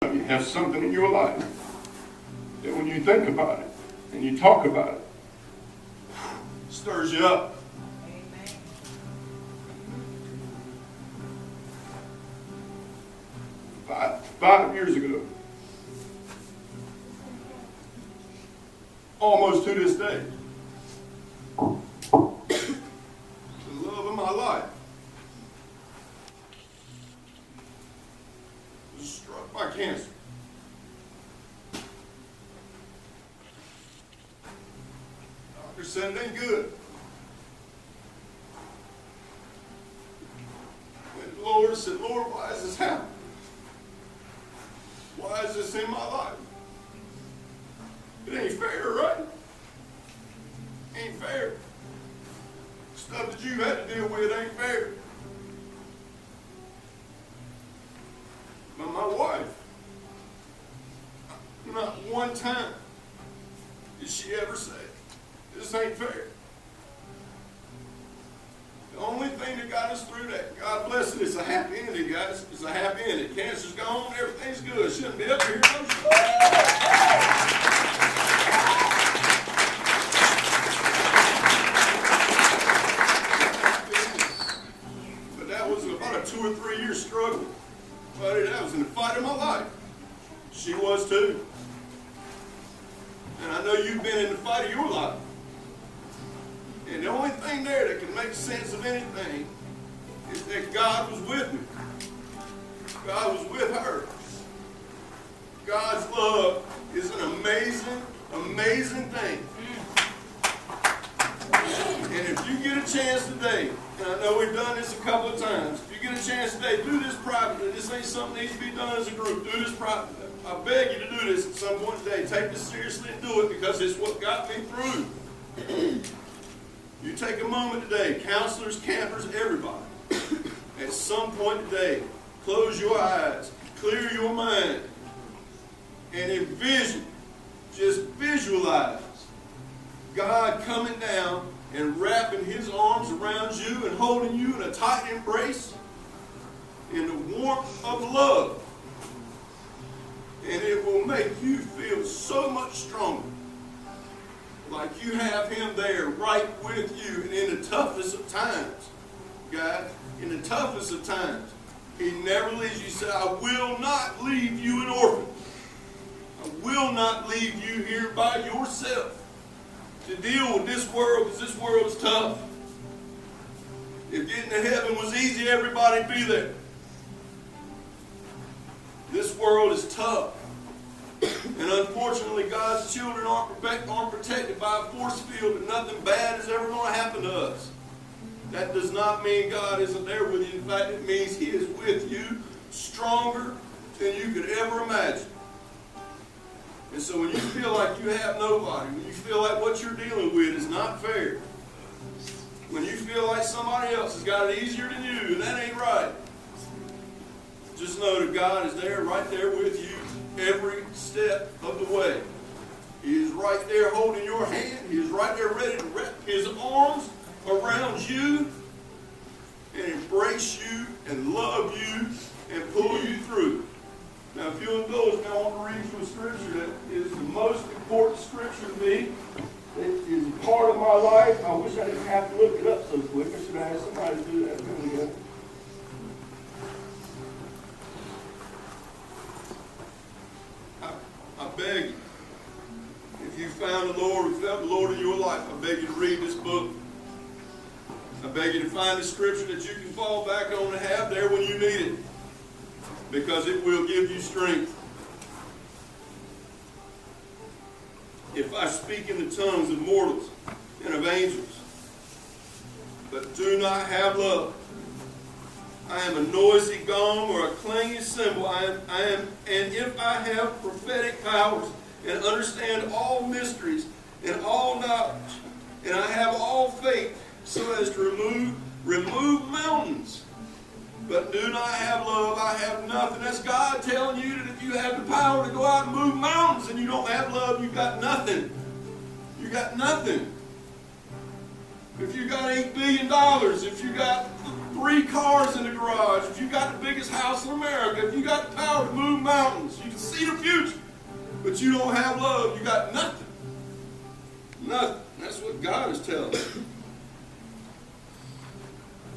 of you have something in your life that when you think about it and you talk about it, it stirs you up. Amen. 5 years ago, almost to this day, the love of my life was struck by cancer. Doctor said it ain't good. Went to the Lord and said, Lord, why is this happening? Why is this in my life? It ain't fair, right? Ain't fair. Stuff that you had to deal with ain't fair. But my wife, not one time did she ever say, this ain't fair. The only thing that got us through that, God bless it, it's a happy ending, guys. It's a happy ending. Cancer's gone, everything's good. Shouldn't be up here. But that was about a 2 or 3 year struggle. But that was in the fight of my life. She was too. And I know you've been in the fight of your life. And the only thing there that can make sense of anything is that God was with me. God was with her. God's love is an amazing, amazing thing. And if you get a chance today, and I know we've done this a couple of times, if you get a chance today, do this privately. This ain't something that needs to be done as a group. Do this privately. I beg you to do this at some point today. Take this seriously and do it because it's what got me through. You take a moment today, counselors, campers, everybody, at some point today, close your eyes, clear your mind, and envision, just visualize God coming down and wrapping his arms around you and holding you in a tight embrace in the warmth of love. And it will make you feel so much stronger. Like you have him there right with you. And in the toughest of times, guys, in the toughest of times, he never leaves you. He said, I will not leave you an orphan. I will not leave you here by yourself to deal with this world, because this world is tough. If getting to heaven was easy, everybody'd be there. This world is tough. And unfortunately, God's children aren't protected by a force field, and nothing bad is ever going to happen to us. That does not mean God isn't there with you. In fact, it means he is with you stronger than you could ever imagine. And so when you feel like you have nobody, when you feel like what you're dealing with is not fair, when you feel like somebody else has got it easier than you, and that ain't right, just know that God is there, right there with you every step of the way. He is right there holding your hand. He is right there ready to wrap his arms around you and embrace you and love you and pull you through. Now, if you'll indulge me, I want to read you a scripture that is the most important scripture to me. It is part of my life. I wish I didn't have to look it up so quick. I should have had somebody to do that. Here we go. I beg you, if you found the Lord, if you found the Lord in your life, I beg you to read this book. I beg you to find a scripture that you can fall back on and have there when you need it, because it will give you strength. If I speak in the tongues of mortals and of angels, but do not have love, I am a noisy gong or a clanging cymbal. And if I have prophetic powers and understand all mysteries and all knowledge, and I have all faith so as to remove mountains, but do not have love, I have nothing. That's God telling you that if you have the power to go out and move mountains and you don't have love, you've got nothing. You got nothing. If you got $8 billion, if you got 3 cars in the garage, if you got the biggest house in America, if you got the power to move mountains, you can see the future, but you don't have love, you got nothing. Nothing. That's what God is telling us.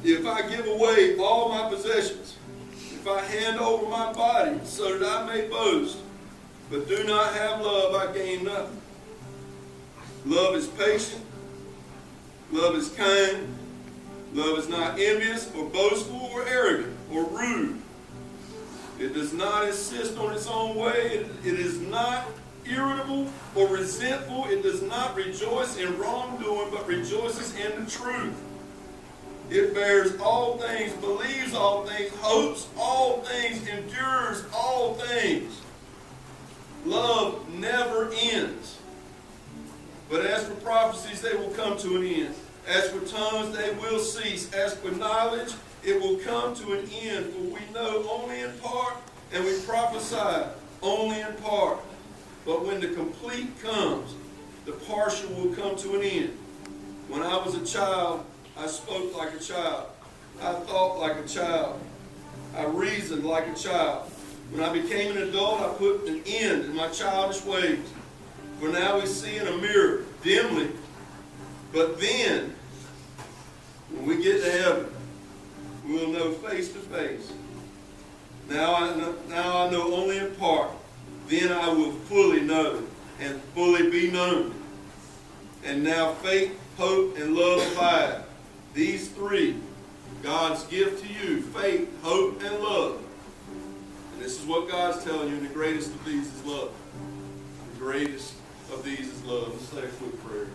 If I give away all my possessions, if I hand over my body so that I may boast, but do not have love, I gain nothing. Love is patient. Love is kind. Love is not envious or boastful or arrogant or rude. It does not insist on its own way. It is not irritable or resentful. It does not rejoice in wrongdoing, but rejoices in the truth. It bears all things, believes all things, hopes all things, endures all things. Love never ends. But as for prophecies, they will come to an end. As for tongues, they will cease. As for knowledge, it will come to an end. For we know only in part, and we prophesy only in part. But when the complete comes, the partial will come to an end. When I was a child, I spoke like a child. I thought like a child. I reasoned like a child. When I became an adult, I put an end in my childish ways. For now we see in a mirror, dimly. But then, when we get to heaven, we will know face to face. Now I know only in part. Then I will fully know and fully be known. And now faith, hope, and love abide. These 3, God's gift to you, faith, hope, and love. And this is what God's telling you, and the greatest of these is love. The greatest of these is love. Let's say a quick prayer.